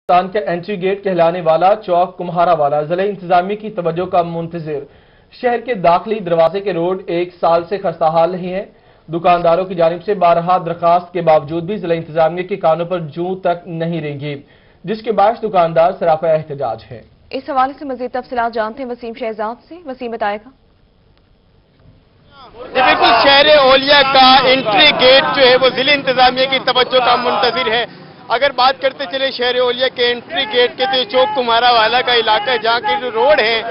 پاکستان کا entry gate کہلانے والا چوک کمہارا والا ضلع انتظامیہ کی توجہ کا منتظر شہر کے داخلی دروازے کے روڈ ایک سال سے خستہ نہیں ہے۔ دکانداروں کی جانب سے بارہا درخواست کے باوجود بھی ضلع انتظامیہ کے کانوں پر جوں تک نہیں رینگی، جس کے باعث دکاندار سراپا احتجاج ہے۔ اس حوالے سے مزید تفصیلات جانتے ہیں وسیم شہزاد سے۔ وسیم بتائے گا۔ بالکل شہر اولیا کا انٹری گیٹ جو ہے وہ ضلع انتظامیہ کی توجہ کا منتظر ہے۔ اگر بات کرتے چلے شہر اولیا کے انٹری گیٹ کے تو چوک کمہارا والا کا علاقہ ہے، جہاں کے جو روڈ ہیں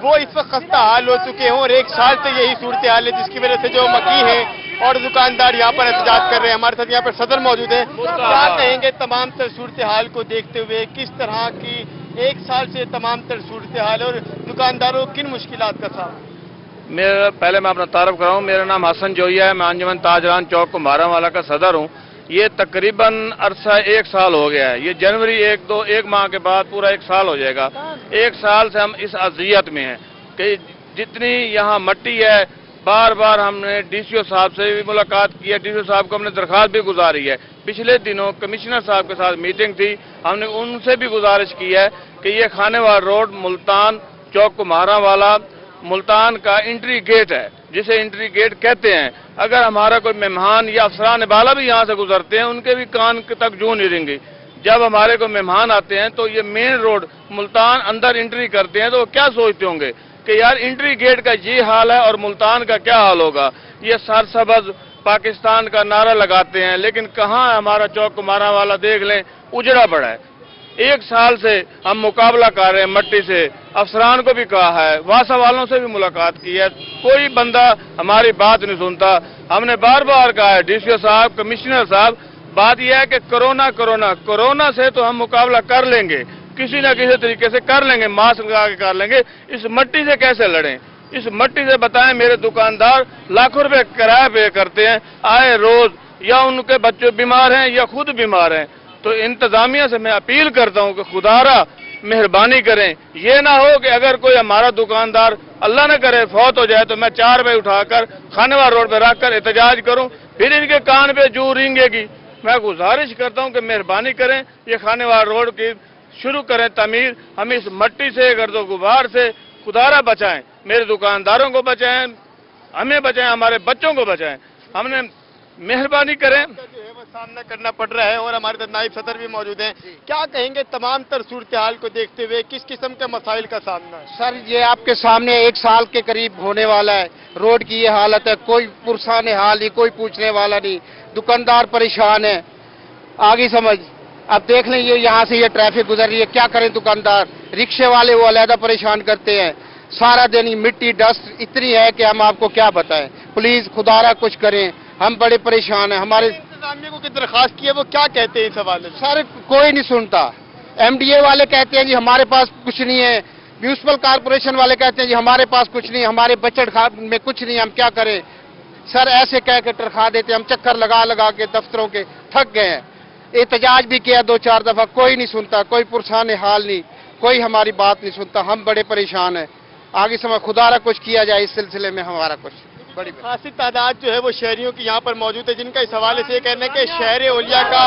وہ اس وقت خستہ حال ہو چکے ہیں اور ایک سال سے یہی صورتحال ہے، جس کی وجہ سے جو مکی ہیں اور دکاندار یہاں پر احتجاج کر رہے ہیں۔ ہمارے ساتھ یہاں پر صدر موجود ہیں، کیا کہیں گے تمام تر صورتحال کو دیکھتے ہوئے، کس طرح کی ایک سال سے تمام تر صورتحال اور دکانداروں کن مشکلات کا سامنا؟ پہلے میں اپنا تعارف کراؤں، میرا نام حسن جوئیہ ہے، میں انجمن تاجران چوک کمہارا والا کا صدر ہوں۔ یہ تقریباً عرصہ ایک سال ہو گیا ہے، یہ جنوری ایک ماہ کے بعد پورا ایک سال ہو جائے گا۔ ایک سال سے ہم اس اذیت میں ہیں کہ جتنی یہاں مٹی ہے، بار بار ہم نے ڈی سی او صاحب سے بھی ملاقات کی ہے، ڈی سی او صاحب کو ہم نے درخواست بھی گزاری ہے۔ پچھلے دنوں کمشنر صاحب کے ساتھ میٹنگ تھی، ہم نے ان سے بھی گزارش کی ہے کہ یہ خانے وار روڈ ملتان چوک کمہارا والا ملتان کا انٹری گیٹ ہے، جسے انٹری گیٹ کہتے ہیں۔ اگر ہمارا کوئی مہمان یا افسران بالا بھی یہاں سے گزرتے ہیں، ان کے بھی کان تک جوں نہیں رہیں گی۔ جب ہمارے کوئی مہمان آتے ہیں تو یہ مین روڈ ملتان اندر انٹری کرتے ہیں تو وہ کیا سوچتے ہوں گے کہ یار انٹری گیٹ کا یہ حال ہے اور ملتان کا کیا حال ہوگا۔ یہ سرسبز پاکستان کا نعرہ لگاتے ہیں، لیکن کہاں ہمارا چوک کمہارا والا دیکھ لیں اجڑا پڑا ہے۔ ایک سال سے ہم مقابلہ کر رہے ہیں مٹی سے، افسران کو بھی کہا ہے، واسا والوں سے بھی ملاقات کی ہے، کوئی بندہ ہماری بات نہیں سنتا۔ ہم نے بار بار کہا ہے، ڈی سی او صاحب، کمشنر صاحب، بات یہ ہے کہ کرونا سے تو ہم مقابلہ کر لیں گے، کسی نہ کسی طریقے سے کر لیں گے، ماسک لگا کے کر لیں گے، اس مٹی سے کیسے لڑیں؟ اس مٹی سے بتائیں، میرے دکاندار لاکھوں روپے کرایہ پے کرتے ہیں آئے روز، یا ان کے بچے بیمار ہیں یا خود بیمار ہیں۔ تو انتظامیہ سے میں اپیل کرتا ہوں کہ خدا را مہربانی کریں، یہ نہ ہو کہ اگر کوئی ہمارا دکاندار اللہ نہ کرے فوت ہو جائے تو میں 4 بجے اٹھا کر خانوار روڈ پہ رکھ کر احتجاج کروں، پھر ان کے کان پہ جو رینگے گی۔ میں گزارش کرتا ہوں کہ مہربانی کریں، یہ خانوار روڈ کی شروع کریں تعمیر، ہم اس مٹی سے گرد و غبار سے خدا را بچائیں، میرے دکانداروں کو بچائیں، ہمیں بچائیں، ہمارے بچوں کو بچائیں، ہم نے مہربانی کریں۔ سامنا کرنا پڑ رہا ہے اور ہمارے ساتھ نائب صدر بھی موجود ہیں، کیا کہیں گے تمام تر صورتحال کو دیکھتے ہوئے کس قسم کے مسائل کا سامنا ہے؟ سر یہ آپ کے سامنے ایک سال کے قریب ہونے والا ہے، روڈ کی یہ حالت ہے، کوئی پرسان حال نہیں، کوئی پوچھنے والا نہیں، دکاندار پریشان ہے، آگے سمجھ۔ اب دیکھ لیں یہ یہاں سے یہ ٹریفک گزر رہی ہے، کیا کریں دکاندار، رکشے والے وہ علیحدہ پریشان کرتے ہیں، سارا دن مٹی ڈسٹ اتنی ہے کہ ہم آپ کو کیا بتائیں، پلیز خدا را کچھ کریں، ہم بڑے پریشان ہیں۔ ہمارے انتظامیہ کو درخواست کی ہے، وہ کیا کہتے ہیں اس حوالے سے؟ سر کوئی نہیں سنتا، ایم ڈی اے والے کہتے ہیں جی ہمارے پاس کچھ نہیں ہے، میونسپل کارپوریشن والے کہتے ہیں جی ہمارے پاس کچھ نہیں، ہمارے بجٹ میں کچھ نہیں، ہم کیا کریں؟ سر ایسے کہہ کے تنخواہ دیتے، ہم چکر لگا کے دفتروں کے تھک گئے ہیں، احتجاج بھی کیا 2-4 دفعہ، کوئی نہیں سنتا، کوئی پرسان حال نہیں، کوئی ہماری بات نہیں سنتا، ہم بڑے پریشان ہیں۔ آگے سمجھ خدا را کچھ کیا جائے اس سلسلے میں ہمارا کچھ بڑی خاصی تعداد جو ہے وہ شہریوں کی یہاں پر موجود ہے، جن کا اس حوالے سے یہ کہنا ہے کہ شہر اولیا کا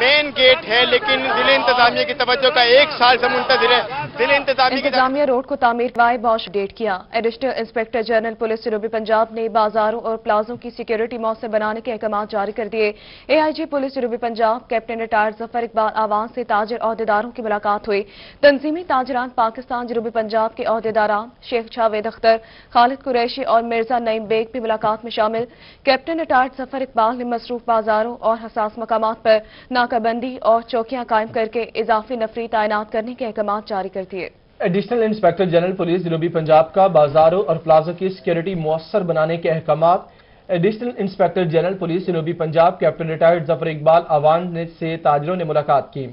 مین گیٹ ہے لیکن ضلع انتظامیہ کی توجہ کا ایک سال سے منتظر ہے۔ ضلع انتظامیہ روڈ کو تعمیر وائے باش ڈیٹ کیا۔ ایڈیشنل انسپیکٹر جنرل پولیس جنوبی پنجاب نے بازاروں اور پلازوں کی سیکیورٹی مؤثر بنانے کے احکامات جاری کر دیے۔ اے آئی جی پولیس جنوبی پنجاب کیپٹن ریٹائرڈ ظفر اقبال آوان سے تاجر عہدیداروں کی ملاقات ہوئی۔ تنظیمی تاجران پاکستان جنوبی پنجاب کے عہدیداران شیخ جاوید اختر، خالد قریشی اور مرزا نعیم بیگ بھی ملاقات میں شامل۔ کیپٹن ریٹائرڈ ظفر اقبال نے مصروف بازاروں اور حساس مقامات پر ناکہ بندی اور چوکیاں قائم کر کے اضافی نفری تعینات کرنے کے احکامات جاری کر دیے۔ ایڈیشنل انسپیکٹر جنرل پولیس جنوبی پنجاب کا بازاروں اور پلازوں کی سیکیورٹی مؤثر بنانے کے احکامات۔ ایڈیشنل انسپیکٹر جنرل پولیس جنوبی پنجاب کیپٹن ریٹائرڈ ظفر اقبال آوان سے تاجروں نے ملاقات کی۔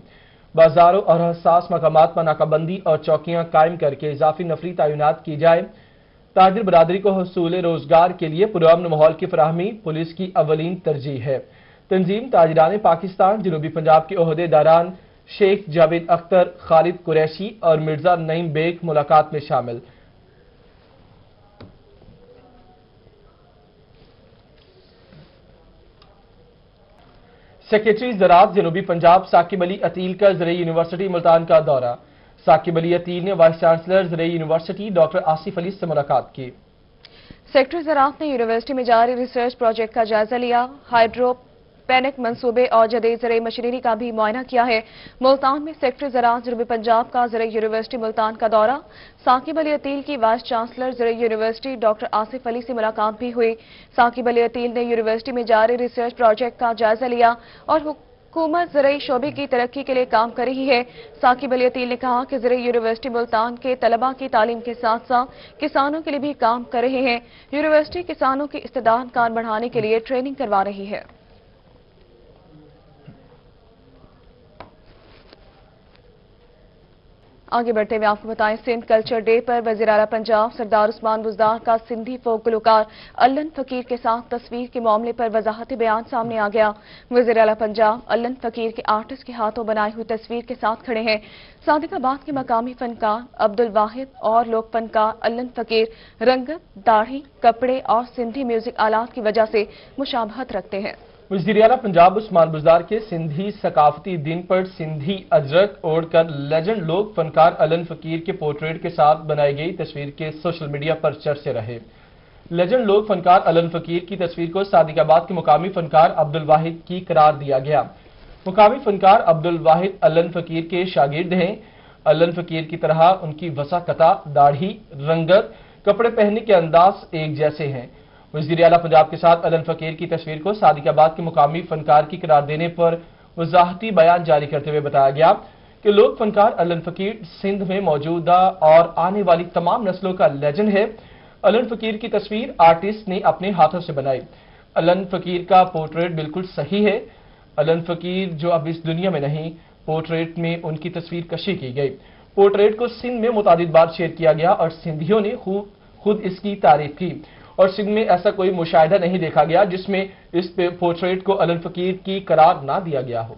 بازاروں اور حساس مقامات پر ناکہ بندی اور چوکیاں قائم کر کے اضافی نفری تعینات کی جائے۔ تاجر برادری کو حصول روزگار کے لیے پرامن ماحول کی فراہمی پولیس کی اولین ترجیح ہے۔ تنظیم تاجران پاکستان جنوبی پنجاب کے عہدیداران شیخ جاوید اختر، خالد قریشی اور مرزا نعیم بیگ ملاقات میں شامل۔ सेक्रेटरी ज़राअत जनूबी पंजाब साकिब अली अतील का ज़राई यूनिवर्सिटी मुल्तान का दौरा। साकिब अली अतील ने वाइस चांसलर ज़राई यूनिवर्सिटी डॉक्टर आसिफ अली से मुलाकात की। सेक्रेटरी ज़राअत ने यूनिवर्सिटी में जारी रिसर्च प्रोजेक्ट का जायजा लिया। हाइड्रोपेनिक मंसूबे और जदीद ज़राई मशीनरी का भी मुआयना किया है। मुल्तान में सेक्रेटरी ज़राअत जनूबी पंजाब का ज़राई यूनिवर्सिटी मुल्तान का दौरा। साकिब अली अतील की वाइस चांसलर ज़राई यूनिवर्सिटी डॉक्टर आसिफ अली से मुलाकात भी हुई। साकिब अली अतील ने यूनिवर्सिटी में जारी रिसर्च प्रोजेक्ट का जायजा लिया और हुकूमत ज़राई शोबे की तरक्की के लिए काम कर रही है। साकिब अली अतील ने कहा कि ज़राई यूनिवर्सिटी मुल्तान के तलबा की तालीम के साथ साथ किसानों के लिए भी काम कर रहे हैं। यूनिवर्सिटी किसानों की इस्तेदाद कार बढ़ाने के लिए ट्रेनिंग करवा रही है। आगे बढ़ते हुए आपको बताएं, सिंध कल्चर डे पर वज़ीर आला पंजाब सरदार उस्मान बुज़दार का सिंधी फोक गुलकार अल्लन फकीर के साथ तस्वीर के मामले पर वजाहती बयान सामने आ गया। वज़ीर आला पंजाब अल्लन फकीर के आर्टिस्ट के हाथों बनाई हुई तस्वीर के साथ खड़े हैं। सादिकाबाद के मकामी फनकार अब्दुल वाहिद और लोक फनकार अल्लन फकीर रंगत, दाढ़ी, कपड़े और सिंधी म्यूजिक आलात की वजह से मुशाबहत रखते हैं। वज़ीर आला पंजाब उस्मान बुज़दार के सिंधी सकाफती दिन पर सिंधी अजरक ओढ़कर लेजेंड लोक फनकार अल्लन फकीर के पोर्ट्रेट के साथ बनाई गई तस्वीर के सोशल मीडिया पर चर्चे रहे। लेजेंड लोक फनकार अल्लन फकीर की तस्वीर को सादिकाबाद के मुकामी फनकार अब्दुल वाहिद की करार दिया गया। मुकामी फनकार अब्दुल वाहिद अल्लन फकीर के शागिर्द हैं। अल्लन फकीर की तरह उनकी वसाकता, दाढ़ी, रंगत, कपड़े पहनने के अंदाज एक जैसे हैं। वज़ीर आला पंजाब के साथ अल्लन फकीर की तस्वीर को सादिकाबाद के मुकामी फनकार की करार देने पर वजाहती बयान जारी करते हुए बताया गया कि लोक फनकार अल्लन फकीर सिंध में मौजूदा और आने वाली तमाम नस्लों का लेजेंड है। अल्लन फकीर की तस्वीर आर्टिस्ट ने अपने हाथों से बनाई। अल्लन फकीर का पोर्ट्रेट बिल्कुल सही है। अल्लन फकीर जो अब इस दुनिया में नहीं, पोर्ट्रेट में उनकी तस्वीर कशी की गई। पोर्ट्रेट को सिंध में मुतादिद बार शेयर किया गया और सिंधियों ने खुद इसकी तारीफ की और सिंध में ऐसा कोई मुशाहिदा नहीं देखा गया जिसमें इस पोर्ट्रेट को अल्लन फकीर की करार ना दिया गया हो।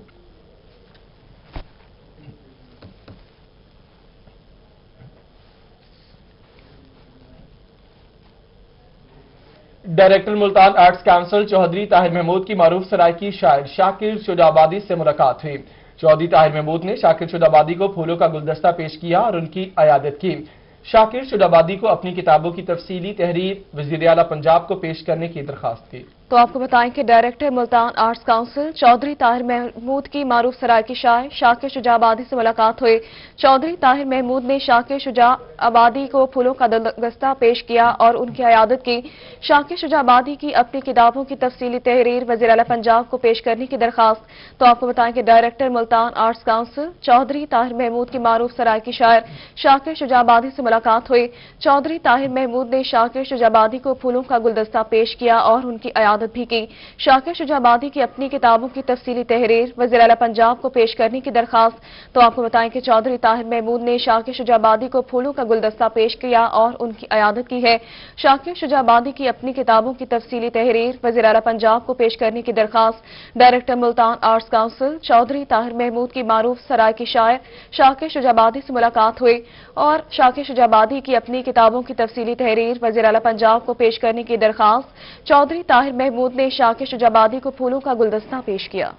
Director Multan arts council Chaudhry Tahir Mahmood की मारूफ सराय शायर शाकिर शुजाबादी से मुलाकात हुई। चौधरी ताहिर महमूद ने शाकिर शुजाबादी को फूलों का गुलदस्ता पेश किया और उनकी अयादत की। शाकिर शुजाबादी को अपनी किताबों की तफसीली तहरीर वज़ीर आला पंजाब को पेश करने की दरखास्त की। तो आपको बताएं कि director Multan arts council Chaudhry Tahir Mahmood की मारूफ सराय की शायर शाकिर शुजाबादी से मुलाकात हुई। चौधरी ताहिर महमूद ने शाकिर शुजाबादी को फूलों का गुलदस्ता पेश किया और उनकी अयादत की। शाकिर शुजाबादी की अपनी किताबों की तफसीली तहरीर वज़ीर आला पंजाब को पेश करने की दरखास्त। तो आपको बताएं कि director Multan arts council Chaudhry Tahir Mahmood की मारूफ सराय की शायर शाकिर शुजाबादी से मुलाकात हुई। चौधरी ताहिर महमूद ने शाकिर शुजाबादी को फूलों का गुलदस्ता पेश किया और उनकी अयादत भी की। शाकिर शुजाबादी की अपनी किताबों की तफसीली तहरीर वज़ीर आला पंजाब को पेश करने की दरखास्त। तो आपको बताएं कि चौधरी ताहिर महमूद ने शाकिर शुजाबादी को फूलों का गुलदस्ता पेश किया और उनकी अयादत की है। शाकिर शुजाबादी की अपनी किताबों की तफसीली तहरीर वज़ीर आला पंजाब को पेश करने की दरखास्त। Director Multan arts council Chaudhry Tahir Mahmood की मारूफ सराय की शायर शाकिर शुजाबादी से मुलाकात हुई और शाकिर शुजाबादी की अपनी किताबों की तफसीली तहरीर वज़ीर आला पंजाब को पेश करने की दरखास्त। चौधरी ताहिर महमूद ने शाकिर शुजाबादी को फूलों का गुलदस्ता पेश किया।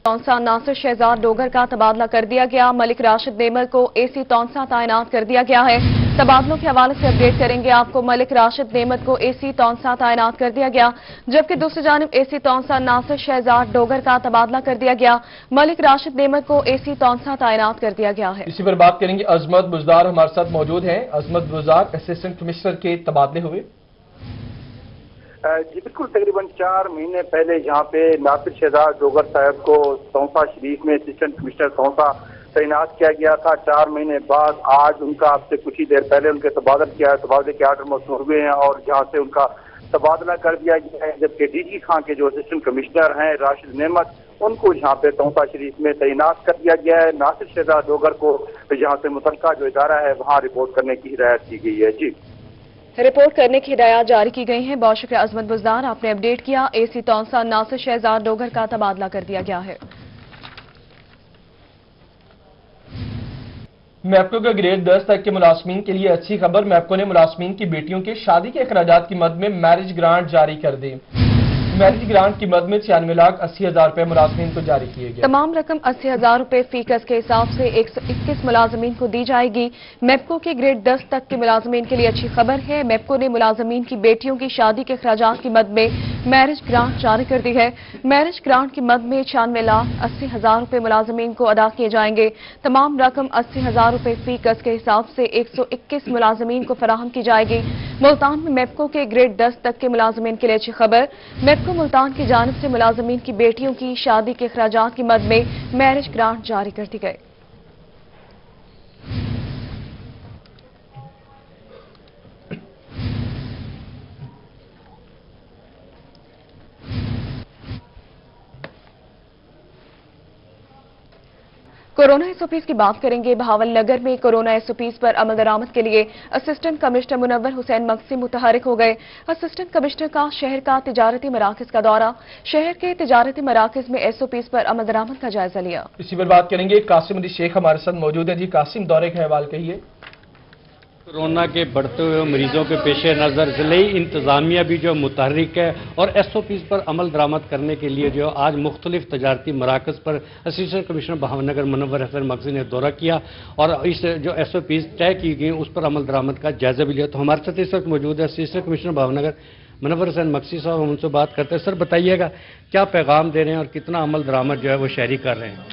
तौंसा नासिर शहजाद डोगर का तबादला कर दिया गया। मलिक राशिद नेमर को एसी तौंसा तैनात कर दिया गया है। तबादलों के हवाले से अपडेट करेंगे आपको। मलिक राशिद नेमत को एसी तौंसा तैनात कर दिया गया, जबकि दूसरी जानिब एसी तौंसा नासिर शहजाद डोगर का तबादला कर दिया गया। मलिक राशिद नेमत को एसी तौंसा तैनात कर दिया गया है। इसी पर बात करेंगे। अजमत बुज़दार हमारे साथ मौजूद हैं। अजमत बुज़दार, असिस्टेंट कमिश्नर के तबादले हुए। जी बिल्कुल, तकरीबन 4 महीने पहले यहाँ पे नासिर शहजाद डोगर साहब को तौंसा शरीफ में असिस्टेंट कमिश्नर तौंसा तैनात किया गया था। 4 महीने बाद आज उनका आपसे कुछ ही देर पहले उनके तबादले के आर्डर मौसूल हुए हैं और यहाँ से उनका तबादला कर दिया गया है। जबकि डीजी खां के जो असिस्टेंट कमिश्नर हैं राशिद नेमत, उनको यहाँ पे तौंसा शरीफ में तैनात कर दिया गया है। नासिर शहजाद डोगर को यहाँ से मुतलका जो इदारा है वहाँ रिपोर्ट करने की हिदायत की गई है। जी, रिपोर्ट करने की हिदायत जारी की गई है। बहुत शुक्रिया अजमत बुज़दार, आपने अपडेट किया। एसी तौंसा नासिर शहजाद डोगर का तबादला कर दिया गया है। मैप्को के ग्रेड 10 तक के मुलाजमीन के लिए अच्छी खबर। मैप्को ने मुलाजमीन की बेटियों के शादी के अखराजात की मद में मैरिज ग्रांट जारी कर दी। मैरिज ग्रांट की मद में 96,80,000 रुपए मुलाजमीन को जारी किए गए। तमाम रकम 80,000 रुपए फीकस के हिसाब से 121 मुलाजमीन को दी जाएगी। मैप्को के ग्रेड 10 तक के मुलाजमीन के लिए अच्छी खबर है। मैप्को ने मुलाजमीन की बेटियों की शादी के अखराजात की मद में मैरिज ग्रांट जारी कर दी है। मैरिज ग्रांट की मद में 96,80,000 रुपए मुलाजमीन को अदा किए जाएंगे। तमाम रकम 80,000 रुपए फीकस के हिसाब से 121 मुलाजमीन को फराहम की जाएगी। मुल्तान में मैप्को के ग्रेड 10 तक के मुलाजमीन के लिए अच्छी खबर। मैप्को मुल्तान की जानिब से मुलाजमीन की बेटियों की शादी के अखराजात की मद में मैरिज ग्रांट जारी कर दी गई। कोरोना एसओपीज की बात करेंगे। बहावल नगर में कोरोना एसओपीज पर अमल दरामद के लिए असिस्टेंट कमिश्नर मुनव्वर हुसैन मक्सी मुतहरिक हो गए। असिस्टेंट कमिश्नर का शहर का तिजारती मराकज का दौरा, शहर के तिजारती मराकज में एसओपीज पर अमल दरामद का जायजा लिया। इसी पर बात करेंगे। कासिम अली शेख हमारे साथ मौजूद हैं। जी कासिम, दौरे का हवाल कहिए। कोरोना के बढ़ते हुए मरीजों के पेश नज़र ज़िले इंतज़ामिया भी जो मुतहरिक है और एसओपीज़ पर अमल दरामद करने के लिए जो आज मुख्तलिफ तजारती मराकज़ पर असिस्टेंट कमिश्नर भावनगर मुनव्वर हुसैन मक्सी ने दौरा किया और इस जो एसओपीज़ तय की गई उस पर अमल दरामद का जायजा भी लिया। तो हमारे साथ इस वक्त मौजूद है असिस्टेंट कमिश्नर भावनगर मुनव्वर हुसैन मक्सी साहब। हम उनसे बात करते हैं। सर बताइएगा क्या पैगाम दे रहे हैं और कितना अमल दरामद जो है वो शहरी कर रहे हैं?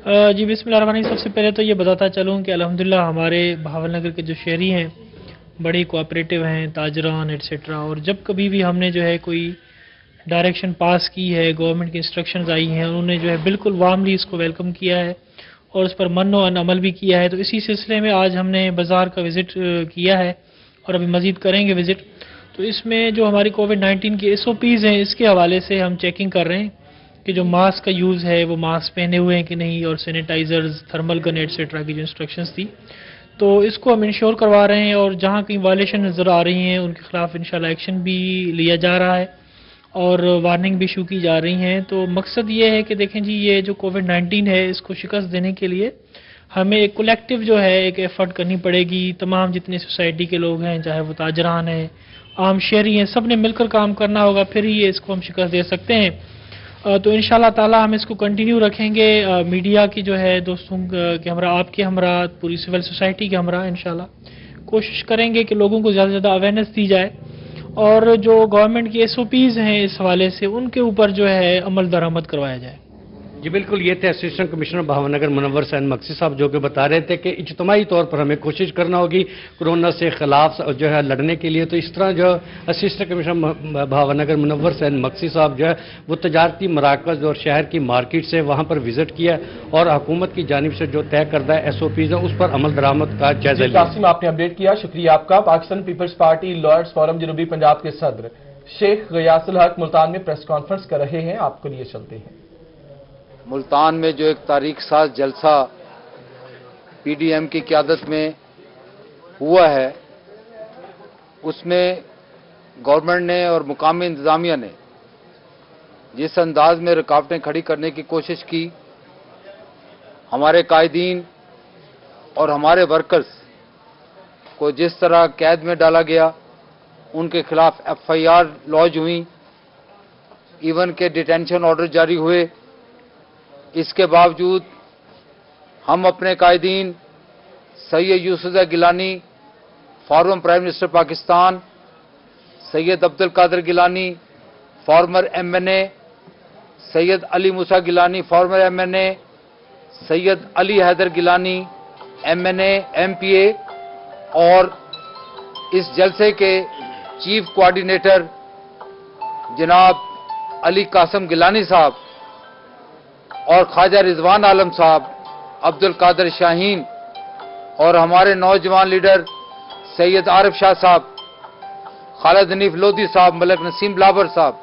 जी बिस्मिल्लाहिर्रहमानिर्रहीम। सबसे पहले तो ये बताता चलूँ कि अल्हम्दुलिल्लाह हमारे बहावल नगर के जो शहरी हैं बड़ी कोऑपरेटिव हैं, ताजरान एटसेट्रा। और जब कभी भी हमने जो है कोई डायरेक्शन पास की है, गवर्नमेंट की इंस्ट्रक्शंस आई हैं, उन्होंने जो है बिल्कुल वार्मली इसको वेलकम किया है और उस पर मन्नो अमल भी किया है। तो इसी सिलसिले में आज हमने बाज़ार का विज़िट किया है और अभी मज़ीद करेंगे विज़िट। तो इसमें जो हमारी कोविड-19 की एसओपीज़ हैं इसके हवाले से हम चेकिंग कर रहे हैं कि जो मास्क का यूज़ है वो मास्क पहने हुए हैं कि नहीं, और सैनिटाइजर्स, थर्मल गन एटसेट्रा की जो इंस्ट्रक्शंस थी तो इसको हम इंश्योर करवा रहे हैं। और जहाँ कहीं वायलेशन नज़र आ रही हैं उनके खिलाफ इंशाल्लाह एक्शन भी लिया जा रहा है और वार्निंग भी इशू की जा रही हैं। तो मकसद ये है कि देखें जी, ये जो कोविड-19 है इसको शिकस्त देने के लिए हमें एक कलेक्टिव जो है एक एफर्ट करनी पड़ेगी। तमाम जितने सोसाइटी के लोग हैं, चाहे वो ताजरान हैं, आम शहरी हैं, सब ने मिलकर काम करना होगा, फिर ही ये इसको हम शिकस्त दे सकते हैं। तो इंशाल्लाह ताला हम इसको कंटिन्यू रखेंगे। मीडिया की जो है दोस्तों के हमरा, आपके हमरा, पूरी सिविल सोसाइटी के हमरा इंशाल्लाह कोशिश करेंगे कि लोगों को ज़्यादा से ज़्यादा अवेयरनेस दी जाए और जो गवर्नमेंट की एसओपीज़ हैं इस हवाले से उनके ऊपर जो है अमल दरामद करवाया जाए। जी बिल्कुल, ये थे असिस्टेंट कमिश्नर भावनगर मुनव्वर हुसैन मक्सी साहब जो कि बता रहे थे कि इज्तमाही तौर पर हमें कोशिश करना होगी कोरोना से खिलाफ जो है लड़ने के लिए। तो इस तरह जो असिस्टेंट कमिश्नर भावनगर मुनव्वर हुसैन मक्सी साहब जो है वो तजारती मराकज़ और शहर की मार्केट से वहाँ पर विजिट किया और हुकूमत की जानिब से जो तय करदा एसओपीज़ है उस पर अमल दरामद का जायजा लिया। कासिम, आपने अपडेट किया, शुक्रिया आपका। पाकिस्तान पीपल्स पार्टी लॉयर्स फोरम जनूबी पंजाब के सदर शेख गयासुल हक मुल्तान में प्रेस कॉन्फ्रेंस कर रहे हैं, आपको लिए चलते हैं। मुल्तान में जो एक तारीख साज जलसा पीडीएम की क़यादत में हुआ है उसमें गवर्नमेंट ने और मुकामी इंतज़ामिया ने जिस अंदाज में रुकावटें खड़ी करने की कोशिश की, हमारे कायदीन और हमारे वर्कर्स को जिस तरह कैद में डाला गया, उनके खिलाफ एफआईआर लॉन्च हुई, इवन के डिटेंशन ऑर्डर जारी हुए, इसके बावजूद हम अपने कायदीन Syed Yousuf Gilani, former prime minister Pakistan, Syed Abdul Qadir Gilani, former MNA, Syed Ali Musa Gilani, former MNA, Syed Ali Haider Gilani, MNA, MPA, और इस जलसे के चीफ कोऑर्डिनेटर जनाब अली कासम गिलानी साहब और ख्वाजा रिजवान आलम साहब, अब्दुल कादिर शाहीन और हमारे नौजवान लीडर सैयद आरिफ शाह साहब, खालिद हनीफ लोधी साहब, मलिक नसीम बिलावर साहब,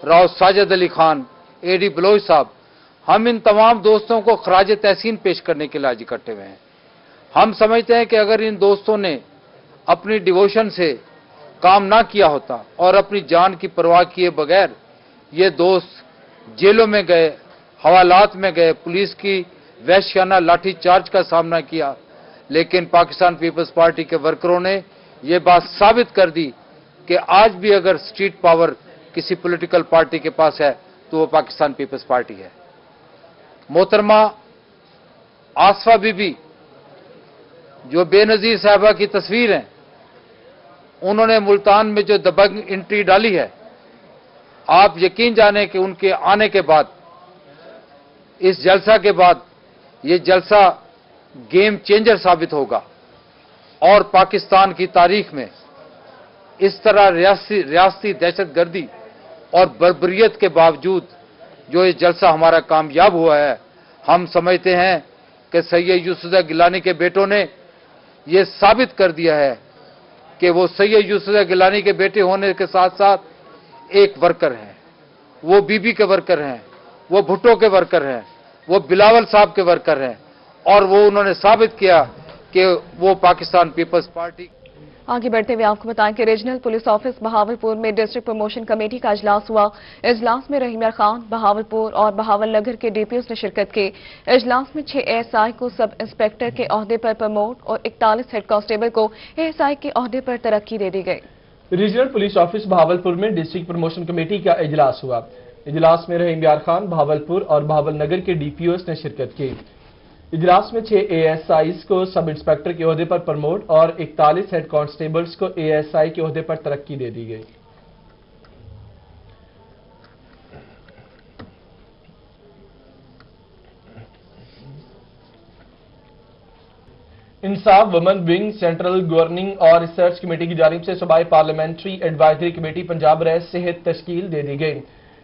राव साजिद अली खान, एडी बलोच साहब, हम इन तमाम दोस्तों को खराज तहसीन पेश करने के लिए आज इकट्ठे हुए हैं। हम समझते हैं कि अगर इन दोस्तों ने अपनी डिवोशन से काम ना किया होता और अपनी जान की परवाह किए बगैर ये दोस्त जेलों में गए, हवालात में गए, पुलिस की वहशियाना लाठी चार्ज का सामना किया, लेकिन पाकिस्तान पीपल्स पार्टी के वर्करों ने ये बात साबित कर दी कि आज भी अगर स्ट्रीट पावर किसी पॉलिटिकल पार्टी के पास है तो वो पाकिस्तान पीपल्स पार्टी है। मोहतरमा आसफा बीबी जो बेनजीर साहबा की तस्वीर है, उन्होंने मुल्तान में जो दबंग एंट्री डाली है, आप यकीन जाने कि उनके आने के बाद, इस जलसा के बाद, ये जलसा गेम चेंजर साबित होगा और पाकिस्तान की तारीख में इस तरह रियासती दहशतगर्दी और बर्बरियत के बावजूद जो ये जलसा हमारा कामयाब हुआ है, हम समझते हैं कि सैयद यूसुफ गिलानी के बेटों ने ये साबित कर दिया है कि वो सैयद यूसुफ गिलानी के बेटे होने के साथ साथ एक वर्कर हैं, वो बीबी के वर्कर हैं, वो भुट्टो के वर्कर हैं, वो बिलावल साहब के वर्कर हैं, और वो उन्होंने साबित किया कि वो पाकिस्तान पीपल्स पार्टी। आगे बढ़ते हुए आपको बताएं कि रीजनल पुलिस ऑफिस बहावलपुर में डिस्ट्रिक्ट प्रमोशन कमेटी का इजलास हुआ। इजलास में रहीम यार खान बहावलपुर और बहावल नगर के डीपीओ ने शिरकत की। इजलास में 6 एएसआई को सब इंस्पेक्टर के ओहदे पर प्रमोट और 41 हेड कांस्टेबल को एएसआई के ओहदे पर तरक्की दे दी गई। रीजनल पुलिस ऑफिस बहावलपुर में डिस्ट्रिक्ट प्रमोशन कमेटी का इजलास हुआ। इजलास में रहीम यार खान बहावलपुर और बहावल नगर के डीपीओ ने शिरकत की। इजलास में 6 एएसआईज को सब इंस्पेक्टर के ओहदे पर प्रमोट और 41 हेड कांस्टेबल्स को एएसआई के ओहदे पर तरक्की दे दी गई। इंसाफ वुमेन विंग सेंट्रल गवर्निंग और रिसर्च कमेटी की जानिब से सूबाई पार्लियामेंट्री एडवाइजरी कमेटी पंजाब रह सेहत तश्कील दे दी गई।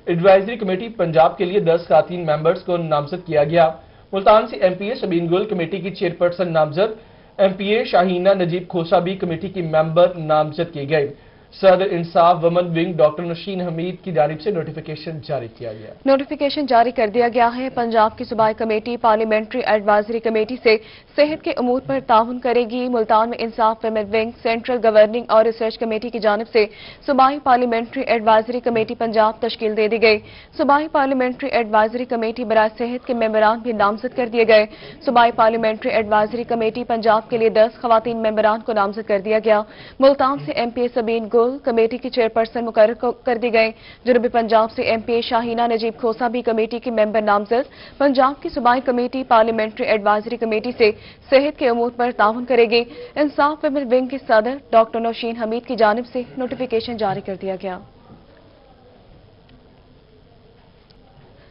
एडवाइजरी कमेटी पंजाब के लिए 10 खातीन मेंबर्स को नामजद किया गया। मुल्तान से एमपीए शबीन गुल कमेटी की चेयरपर्सन नामजद, एमपीए शाहीना नजीब खोसा भी कमेटी की मेंबर नामजद की गई। सदर Insaf women wing doctor Nausheen Hameed की जानिब से नोटिफिकेशन जारी किया गया। नोटिफिकेशन जारी कर दिया गया है। पंजाब की सूबाई कमेटी पार्लियामेंट्री एडवाइजरी कमेटी से सेहत के उमूर पर ताउन करेगी। मुल्तान में इंसाफ वुमेन विंग सेंट्रल गवर्निंग और रिसर्च कमेटी की जानिब से सूबाई पार्लियामेंट्री एडवाइजरी कमेटी पंजाब तश्कील दे दी गई। सूबाई पार्लियामेंट्री एडवाइजरी कमेटी बराए सेहत के मेंबरान भी नामजद कर दिए गए। सूबाई पार्लियामेंट्री एडवाइजरी कमेटी पंजाब के लिए 10 खवातीन मेंबरान को नामजद कर दिया गया। मुल्तान से एमपीए सबीन गुल कमेटी की चेयरपर्सन मुकर्रर कर दी गई। जनूबी पंजाब से एमपीए शाहीना नजीब खोसा भी कमेटी की मेंबर नामजद। पंजाब की सूबाई कमेटी पार्लियामेंट्री एडवाइजरी कमेटी से सेहत के उमूर पर ताउन करेगी। इंसाफ वुमेन विंग के सदर डॉक्टर नौशीन हमीद की जानिब से नोटिफिकेशन जारी कर दिया गया।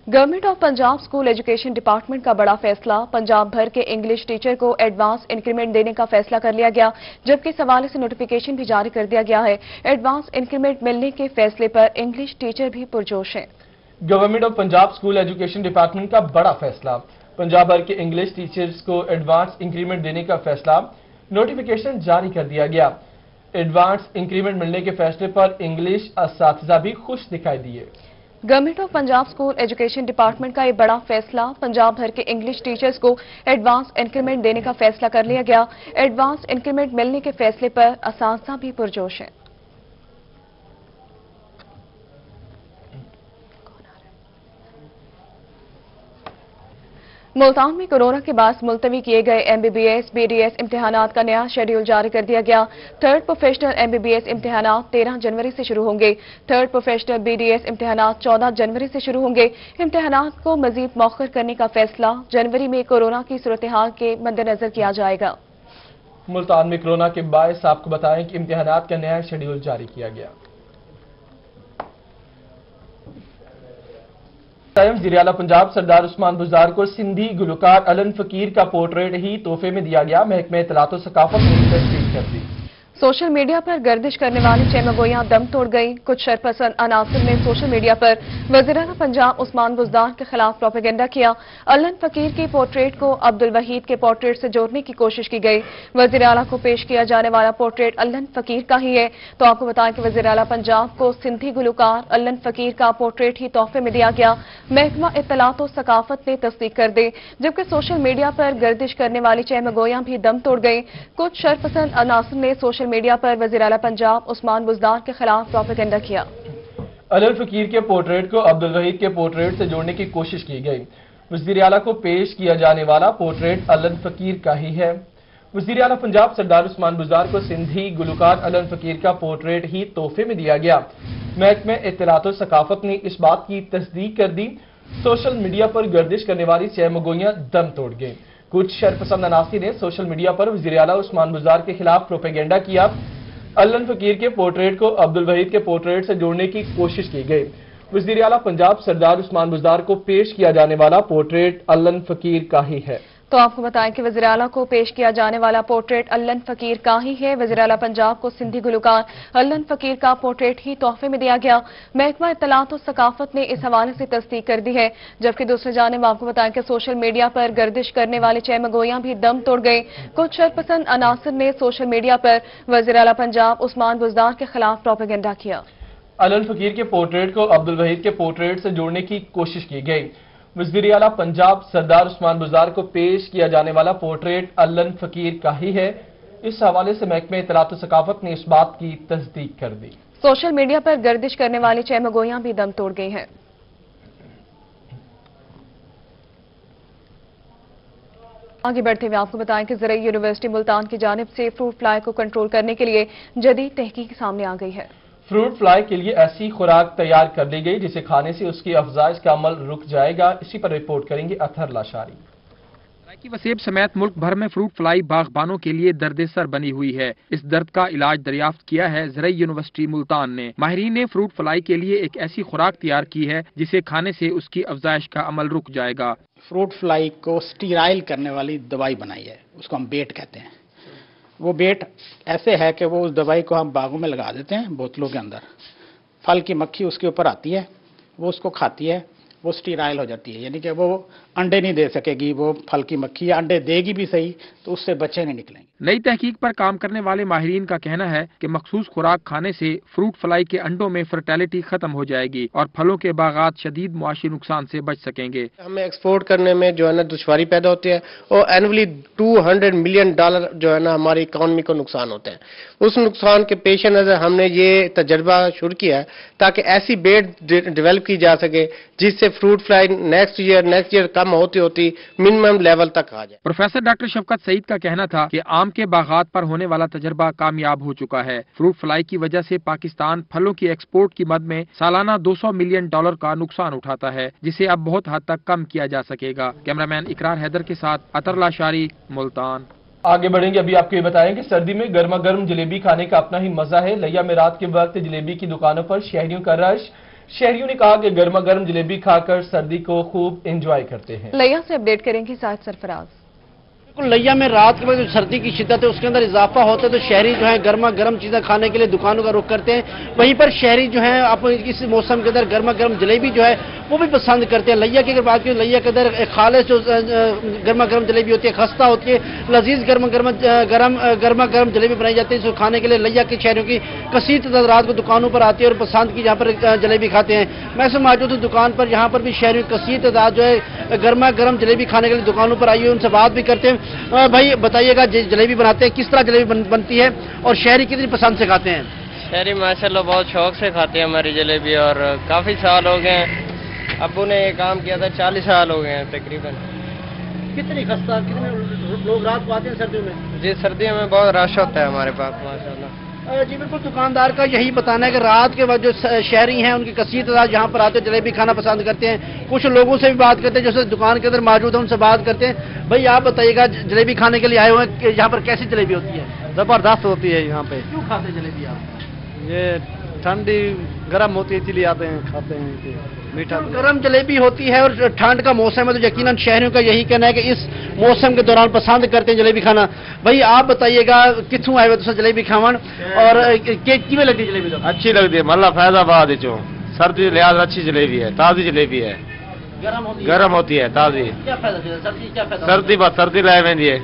Government of Punjab school education department का बड़ा फैसला, पंजाब भर के इंग्लिश टीचर को एडवांस इंक्रीमेंट देने का फैसला कर लिया गया, जबकि इस हवाले से नोटिफिकेशन भी जारी कर दिया गया है। एडवांस इंक्रीमेंट मिलने के फैसले पर इंग्लिश टीचर भी पुरजोश हैं। Government of Punjab school education department का बड़ा फैसला, पंजाब भर के इंग्लिश टीचर्स को एडवांस इंक्रीमेंट देने का फैसला, नोटिफिकेशन जारी कर दिया गया। एडवांस इंक्रीमेंट मिलने के फैसले पर इंग्लिश असातिज़ा भी खुश दिखाई दिए। Government of Punjab school education department का ये बड़ा फैसला, पंजाब भर के इंग्लिश टीचर्स को एडवांस इंक्रीमेंट देने का फैसला कर लिया गया। एडवांस इंक्रीमेंट मिलने के फैसले पर असातिज़ा भी पुरजोश हैं। मुल्तान में कोरोना के बाद मुलतवी किए गए एमबीबीएस बीडीएस इम्तिहानात का नया शेड्यूल जारी कर दिया गया। थर्ड प्रोफेशनल एमबीबीएस इम्तिहानात 13 जनवरी से शुरू होंगे। थर्ड प्रोफेशनल बीडीएस इम्तिहानात 14 जनवरी से शुरू होंगे। इम्तिहानात को मजीद मौखर करने का फैसला जनवरी में कोरोना की सूरत हाल के मद्देनजर किया जाएगा। मुल्तान में कोरोना के बायस आपको बताएं कि इम्तिहानात का नया शेड्यूल जारी किया गया। वज़ीर आला पंजाब सरदार उस्मान बुज़दार को सिंधी गुलकार अलन फकीर का पोर्ट्रेट ही तोहफे में दिया गया। महकमे इत्तलात व सकाफत ने तस्दीक कर दी। सोशल मीडिया पर गर्दिश करने वाली चेमगोइयां दम तोड़ गई। कुछ शरपसंद अनासर ने सोशल मीडिया पर वज़ीर आला पंजाब उस्मान बुज़दार के खिलाफ प्रोपेगेंडा किया। अलन फकीर के पोर्ट्रेट को अब्दुल वहीद के पोर्ट्रेट से जोड़ने की कोशिश की गई। वज़ीर आला को पेश किया जाने वाला पोर्ट्रेट अलन फकीर का ही है। तो आपको बताएं कि वज़ीर आला पंजाब को सिंधी गुलकार अलन फकीर का पोर्ट्रेट ही तोहफे में दिया गया। महकमा इत्तलात व सकाफत ने तस्दीक कर दी, जबकि सोशल मीडिया पर गर्दिश करने वाली चेमगोइयां भी दम तोड़ गई। कुछ शरपसंद अनासर ने सोशल मीडिया पर वज़ीर आला पंजाब उस्मान बुज़दार के खिलाफ प्रोपेगेंडा किया। अलन फकीर के पोर्ट्रेट को अब्दुल वहीद के पोर्ट्रेट से जोड़ने की कोशिश की गई। वज़ीर आला को पेश किया जाने वाला पोर्ट्रेट अलन फकीर का ही है। वज़ीर आला पंजाब सरदार उस्मान बुज़दार को सिंधी गुलकार अलन फकीर का पोर्ट्रेट ही तोहफे में दिया गया। महकमे इत्तलात और सकाफत ने इस बात की तस्दीक कर दी। सोशल मीडिया पर गर्दिश करने वाली चहमगोइयां दम तोड़ गई। कुछ शरपसंद अनासी ने सोशल मीडिया पर वज़ीर आला उस्मान बुज़दार के खिलाफ प्रोपेगेंडा किया। अलन फकीर के पोर्ट्रेट को अब्दुल वहीद के पोर्ट्रेट से जोड़ने की कोशिश की गई। वज़ीर आला पंजाब सरदार उस्मान बुज़दार को पेश किया जाने वाला पोर्ट्रेट अलन फकीर का ही है। तो आपको बताएं कि वज़ीर आला को पेश किया जाने वाला पोर्ट्रेट अल्लन फकीर का ही है। वज़ीर आला पंजाब को सिंधी गुलकार अल्लन फकीर का पोर्ट्रेट ही तोहफे में दिया गया। महकमा इत्तलात और सकाफत ने इस हवाले से तस्दीक कर दी है। जबकि दूसरी जानिब आपको बताएं कि सोशल मीडिया पर गर्दिश करने वाले चहमगोइयां भी दम तोड़ गए। कुछ शरपसंद अनासर ने सोशल मीडिया पर वज़ीर आला पंजाब उस्मान बुज़दार के खिलाफ प्रोपेगेंडा किया। अलन फकीर के पोर्ट्रेट को अब्दुल वहीद के पोर्ट्रेट से जोड़ने की कोशिश की गई। वज़ीर आला पंजाब सरदार उस्मान बुज़दार को पेश किया जाने वाला पोर्ट्रेट अल्लन फकीर का ही है। इस हवाले से महकमे इत्तलात और सकाफत ने इस बात की तस्दीक कर दी। सोशल मीडिया पर गर्दिश करने वाली चहमगोइयां भी दम तोड़ गई हैं। आगे बढ़ते हुए आपको बताएं कि ज़रई यूनिवर्सिटी मुल्तान की जानिब से फ्रूट फ्लाई को कंट्रोल करने के लिए जदीद तहकीक सामने आ गई है। फ्रूट फ्लाई के लिए ऐसी खुराक तैयार कर ली गई जिसे खाने से उसकी अफजाइश का अमल रुक जाएगा। इसी पर रिपोर्ट करेंगे अतहर लाशारी। सराइकी व सेब समेत मुल्क भर में फ्रूट फ्लाई बागबानों के लिए दर्द-ए-सर बनी हुई है। इस दर्द का इलाज दरियाफ्त किया है ज़रई यूनिवर्सिटी मुल्तान ने। माहिरीन ने फ्रूट फ्लाई के लिए एक ऐसी खुराक तैयार की है जिसे खाने से उसकी अफजाइश का अमल रुक जाएगा। फ्रूट फ्लाई को स्टीराइल करने वाली दवाई बनाई है, उसको हम बेट कहते हैं। वो बेट ऐसे है कि वो उस दवाई को हम बागों में लगा देते हैं बोतलों के अंदर। फल की मक्खी उसके ऊपर आती है, वो उसको खाती है, वो स्टीराइल हो जाती है, यानी कि वो अंडे नहीं दे सकेगी। वो फल की मक्खी या अंडे देगी भी सही तो उससे बच्चे नहीं निकलेंगे। नई तहकीक पर काम करने वाले माहिरीन का कहना है कि मखसूस खुराक खाने से फ्रूट फ्लाई के अंडों में फर्टिलिटी खत्म हो जाएगी और फलों के बागात शदीद मुआशी नुकसान से बच सकेंगे। हमें एक्सपोर्ट करने में जो है ना दुश्वारी पैदा होती है और एनुअली $200 मिलियन जो है ना हमारी इकोनॉमी को नुकसान होते हैं। उस नुकसान के पेश नज़र हमने ये तजर्बा शुरू किया है ताकि ऐसी बेड डेवलप की जा सके जिससे फ्रूट फ्लाई नेक्स्ट ईयर कम होती मिनिमम लेवल तक आ जाए। प्रोफेसर डॉक्टर शफकत सईद का कहना था कि आम के बागात पर होने वाला तजर्बा कामयाब हो चुका है। फ्रूट फ्लाई की वजह से पाकिस्तान फलों की एक्सपोर्ट की मद में सालाना $200 मिलियन का नुकसान उठाता है, जिसे अब बहुत हद तक कम किया जा सकेगा। कैमरामैन इकरार हैदर के साथ अतर लाशारी, मुल्तान। आगे बढ़ेंगे। अभी आपको ये बताएं कि सर्दी में गर्मा गर्म जलेबी खाने का अपना ही मजा है। लिया में रात के वक्त जलेबी की दुकानों पर शहरियों का रश। शहरियों ने कहा कि गर्मा गर्म जलेबी खाकर सर्दी को खूब एंजॉय करते हैं। लिया से अपडेट करेंगे साहिद सरफराज। लिया में रात के वक्त जो सर्दी की शिद्दत है उसके अंदर इजाफा होता है तो शहरी जो है गर्मा गर्म चीजें खाने के लिए दुकानों का रुख करते हैं। वहीं पर शहरी जो है आप इस मौसम के अंदर गर्मा गर्म जलेबी जो है वो भी पसंद करते हैं। लिया की अगर बात करें, लिया के अंदर खालिस जो गर्मा गर्म जलेबी होती है, खस्ता होती है, लजीज गर्मा गर्म जलेबी बनाई जाती है। इसको खाने के लिए लिया के शहरियों की कसीर तादाद रात को दुकानों पर आती है और पसंद की यहाँ पर जलेबी खाते हैं। मैं से मौजूद हूँ दुकान पर, यहाँ पर भी शहरियों की कसीर तादाद जो है गर्मा गर्म जलेबी खाने के लिए दुकानों पर आई है। उनसे बात भी करते हैं। भाई बताइएगा, जलेबी बनाते हैं, किस तरह जलेबी बनती है और शहरी कितनी पसंद से खाते हैं? शहरी माशाल्लाह बहुत शौक से खाते हैं हमारी जलेबी और काफ़ी साल हो गए हैं। अब्बू ने ये काम किया था, 40 साल हो गए हैं तकरीबन। कितनी खस्ता, कितने लोग रात को आते हैं सर्दियों में? जी सर्दियों में बहुत रश होता है हमारे पास माशाल्लाह। जी बिल्कुल, दुकानदार का यही बताना है कि रात के वक्त जो शहरी हैं उनकी कसीर तादाद यहाँ पर आते हैं, जलेबी खाना पसंद करते हैं। कुछ लोगों से भी बात करते हैं जो दुकान के अंदर मौजूद है, उनसे बात करते हैं। भाई आप बताइएगा, जलेबी खाने के लिए आए हुए हैं, यहाँ पर कैसी जलेबी होती है? जबरदस्त होती है यहाँ पे। क्यों खाते हैं जलेबी आप? ये ठंडी गर्म होती है इसलिए आते हैं, खाते हैं। मीठा गर्म जलेबी होती है और ठंड का मौसम है तो यकीनन शहरियों का यही कहना है कि इस मौसम के दौरान पसंद करते हैं जलेबी खाना। भाई आप बताइएगा, कितों आए हुए तो जलेबी खावन और किमें लगती है जलेबी? तो अच्छी लगती है, मतलब फैजाबाद जो सर्दी लिहाज अच्छी जलेबी है, ताज़ी जलेबी है, गर्म होती है, ताज़ी। क्या फायदा? सर्दी लाए में है।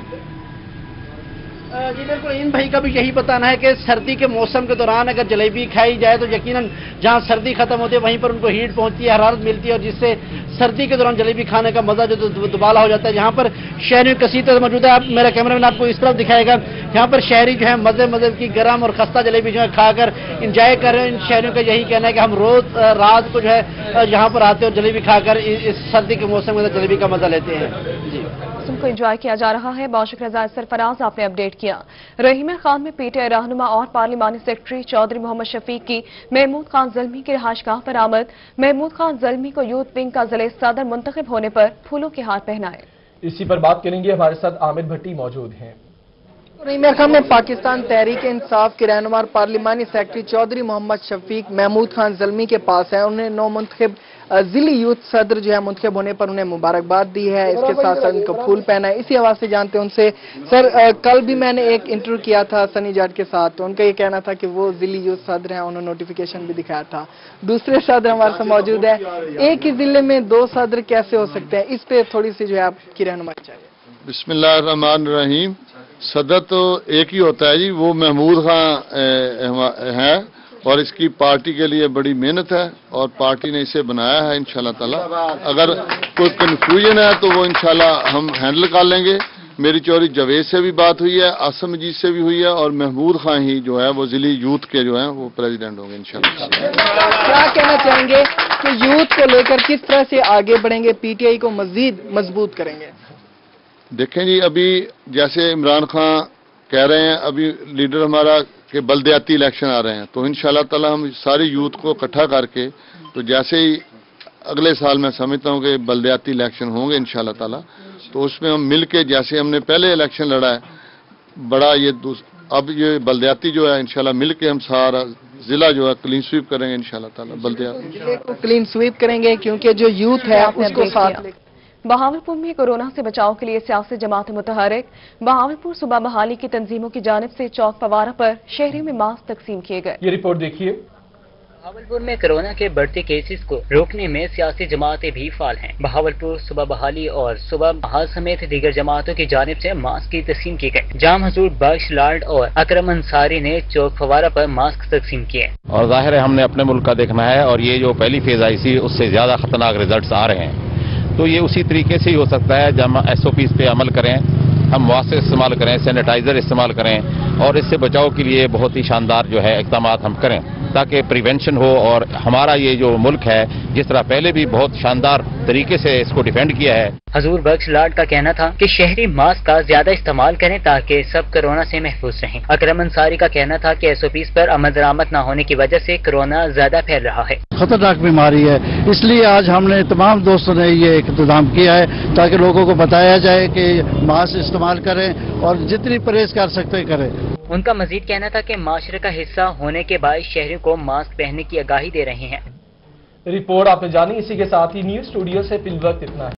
जी बिल्कुल, इन भाई का भी यही बताना है कि सर्दी के मौसम के दौरान अगर जलेबी खाई जाए तो यकीनन जहां सर्दी खत्म होती है वहीं पर उनको हीट पहुंचती है, हरारत मिलती है और जिससे सर्दी के दौरान जलेबी खाने का मजा जो दुबाला हो जाता है। यहाँ पर शहरी कसीर मौजूद है। आप मेरा कैमरामैन आपको इस तरफ दिखाएगा, यहाँ पर शहरी जो है मजे की गर्म और खस्ता जलेबी जो है खाकर इंजॉय कर रहे हैं। इन शहरियों का यही कहना है कि हम रोज रात को जो है यहाँ पर आते हैं और जलेबी खाकर इस सर्दी के मौसम में जलेबी का मजा लेते हैं। जी। मरकज़ को एंजॉय किया जा रहा है। बाशिक रजा सरफराज आपने अपडेट किया। रहीम खान में पीटीआई रहनुमा और पार्लिमानी सेक्रेटरी चौधरी मोहम्मद शफीक की महमूद खान ज़ल्मी की रिहाइशगाह पर आमद। महमूद खान ज़ल्मी को यूथ विंग का ज़िले सदर मुंतखब होने पर फूलों के हार पहनाए। इसी पर बात करेंगे, हमारे साथ आमिर भट्टी मौजूद हैं। रहीम खान में पाकिस्तान तहरीक इंसाफ के रहनुमा और पार्लिमानी सेक्रेटरी चौधरी मोहम्मद शफीक महमूद खान ज़ल्मी के पास है। उन्हें नौ मुंतखब जिली यूथ सदर जो है मुंतखब होने पर उन्हें मुबारकबाद दी है। इसके साथ साथ उनको फूल पहना है। इसी हवाले से जानते हैं उनसे। सर, कल भी मैंने एक इंटरव्यू किया था सनी जाट के साथ, तो उनका ये कहना था कि वो जिली यूथ सदर हैं, उन्होंने नोटिफिकेशन भी दिखाया था। दूसरे सदर हमारे साथ मौजूद है। एक ही जिले में दो सदर कैसे हो सकते हैं, इस पे थोड़ी सी जो है आपकी रहनुमाई चाहिए। बिस्मिल्लाहिर्रहमानिर्रहीम। सदर तो एक ही होता है जी, वो महमूद खान है और इसकी पार्टी के लिए बड़ी मेहनत है और पार्टी ने इसे बनाया है। इंशाल्लाह ताला अगर कोई कंफ्यूजन है तो वो इंशाल्लाह हम हैंडल कर लेंगे। मेरी चौधरी जावेद से भी बात हुई है, आसम मजीद से भी हुई है और महमूद खान ही जो है वो जिली यूथ के जो है वो प्रेसिडेंट होंगे इंशाल्लाह। क्या कहना चाहेंगे कि यूथ को लेकर किस तरह से आगे बढ़ेंगे, पीटीआई को मजीद मजबूत करेंगे? देखें जी, अभी जैसे इमरान खान कह रहे हैं, अभी लीडर हमारा के बलदियाती इलेक्शन आ रहे हैं, तो इंशाल्लाह ताला हम सारी यूथ को इकट्ठा करके, तो जैसे ही अगले साल मैं समझता हूं कि बलदियाती इलेक्शन होंगे इंशाल्लाह ताला, तो उसमें हम मिलके जैसे हमने पहले इलेक्शन लड़ा है बड़ा, ये अब ये बलदियाती जो है इंशाल्लाह मिलके हम सारा जिला जो है क्लीन स्वीप करेंगे इंशाल्लाह ताला। बलदियाती जिले को क्लीन स्वीप करेंगे क्योंकि जो यूथ है उसको साथ ले। बहावलपुर में कोरोना से बचाव के लिए सियासी जमात मुतहरिक। बहावलपुर सुबह बहाली की तंजीमों की जानिब से चौक फवारा पर शहरियों में मास्क तकसीम किए गए। ये रिपोर्ट देखिए। बहावलपुर में कोरोना के बढ़ते केसेस को रोकने में सियासी जमातें भी फाल हैं। बहावलपुर सुबह बहाली और सुबह बहाल समेत दीगर जमातों की जानिब से मास्क की तकसीम की गई। जाम हजूर बख्श लाड और अकरम अंसारी ने चौक फवारा पर मास्क तकसीम किए। और जाहिर है हमने अपने मुल्क का देखना है और ये जो पहली फेज आई थी उससे ज्यादा खतरनाक रिजल्ट आ रहे हैं, तो ये उसी तरीके से ही हो सकता है जब हम SOPs पे अमल करें, हम मास्क इस्तेमाल करें, सैनिटाइजर इस्तेमाल करें और इससे बचाव के लिए बहुत ही शानदार जो है इक़दाम हम करें ताकि प्रिवेंशन हो। और हमारा ये जो मुल्क है जिस तरह पहले भी बहुत शानदार तरीके से इसको डिफेंड किया है। हजूर बख्श लाड का कहना था कि शहरी मास्क का ज्यादा इस्तेमाल करें ताकि सब कोरोना से महफूज रहें। अकरम अंसारी का कहना था कि SOPs पर अमल दरामद न होने की वजह से कोरोना ज्यादा फैल रहा है। खतरनाक बीमारी है, इसलिए आज हमने तमाम दोस्तों ने ये इंतजाम किया है ताकि लोगों को बताया जाए कि मास्क इस्तेमाल करें और जितनी परहेज कर सकते करें। उनका मजीद कहना था कि माशरे का हिस्सा होने के बाद शहरियों को मास्क पहनने की आगाही दे रहे हैं। रिपोर्ट आपने जानी। इसी के साथ ही न्यूज स्टूडियो से फिल वक्त इतना है।